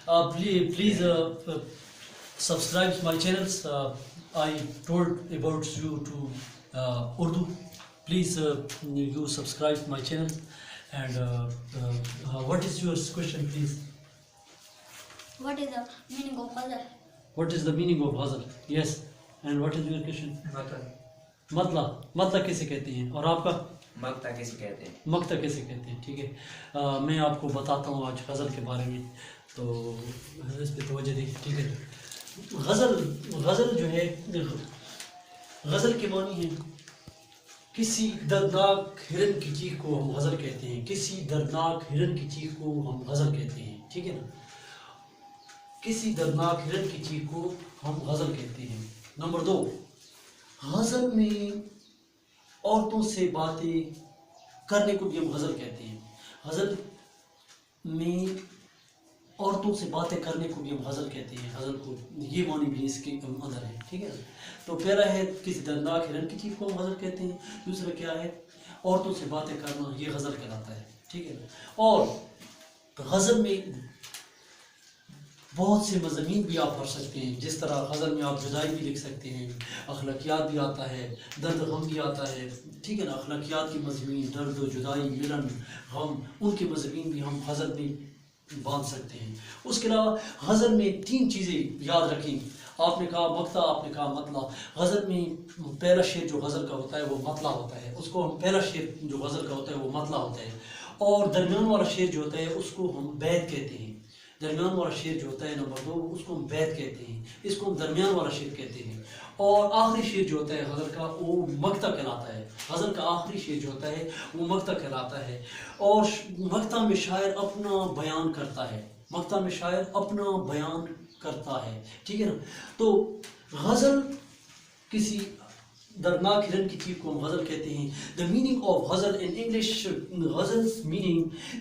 Please subscribe my channels. I told about you to Urdu. Please you subscribe my channel. And what is your question, please? What is the meaning of ghazal? What is the meaning of ghazal? Yes. And what is your question? مطلع کیسے کہتے ہیں اور آپ کا مقطع کیسے کہتے ہیں؟ مقطع کیسے کہتے ہیں؟ ٹھیک ہے، میں آپ کو بتاتا ہوں آج غزل کے بارے میں، تو اس پہ توجہ دیں. ٹھیک ہے، غزل جو ہے، غزل کے معنی ہے کسی دردناک ہرن کی چیخ کو ہم غزل کہتے ہیں. کسی دردناک ہرن کی چیخ کو ہم غزل کہتے ہیں. ٹھیک ہے نا، کسی دردناک ہرن کی چیخ کو ہم غزل کہتے ہیں. نمبر 2، غزل میں عورتوں سے باتیں کرنے کو بھی ہم غزل کہتے ہیں. غزل میں عورتوں سے باتیں کرنے کو بھی ہم غزل کہتے ہیں. غزل کو یہ معنی بھی اس کے اندر ہے. ٹھیک ہے، تو پہلا ہے کسی دردناک ہرن کی چیخ کو ہم غزل کہتے ہیں. دوسرا کیا ہے؟ عورتوں سے باتیں کرنا، یہ غزل کہلاتا ہے. ٹھیک ہے، اور غزل میں بہت سے مضامین بھی آپ پڑھ سکتے ہیں. جس طرح غزل میں آپ جدائی بھی لکھ سکتے ہیں، اخلاقیات بھی آتا ہے، درد غم بھی آتا ہے. ٹھیک ہے نا، اخلاقیات کے مضامین، درد و جدائی، ملن، غم، ان کے مضامین بھی ہم غزل میں باندھ سکتے ہیں. اس کے علاوہ غزل میں 3 چیزیں یاد رکھیں. آپ نے کہا مقطع، آپ نے کہا مطلع. غزل میں پہلا شعر جو غزل کا ہوتا ہے وہ مطلع ہوتا ہے، اس کو ہم پہلا شعر جو غزل کا ہوتا ہے وہ مطلع ہوتا ہے. اور درمیان والا شعر جو ہوتا ہے اس کو ہم بیت کہتے ہیں. درمیان والا شعر جو ہوتا ہے نمبر 2، اس کو ہم بیت کہتے ہیں، اس کو ہم درمیان والا شعر کہتے ہیں. اور آخری شعر جو ہوتا ہے غزل کا وہ مقطع کہلاتا ہے. غزل کا آخری شعر جو ہوتا ہے وہ مقطع کہلاتا ہے. اور مقطع میں شاعر اپنا بیان کرتا ہے، مقطع میں شاعر اپنا بیان کرتا ہے. ٹھیک ہے نا، تو غزل کسی دردناک ہرن کی چیخ کو ہم غزل کہتے ہیں. The meaning of ghazal in English، غزل's meaning،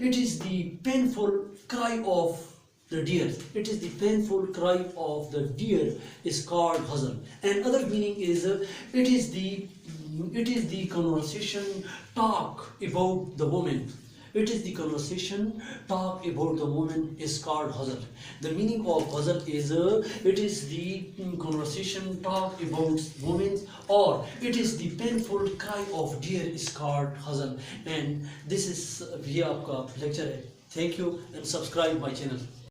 it is the painful cry of the deer. It is the painful cry of the deer is called ghazal. And other meaning is it is the conversation talk about the woman. It is the conversation talk about the woman is called ghazal. The meaning of ghazal is it is the conversation talk about women, or it is the painful cry of deer is called ghazal. And this is یہ آپ کا lecture ہے. Thank you and subscribe my channel.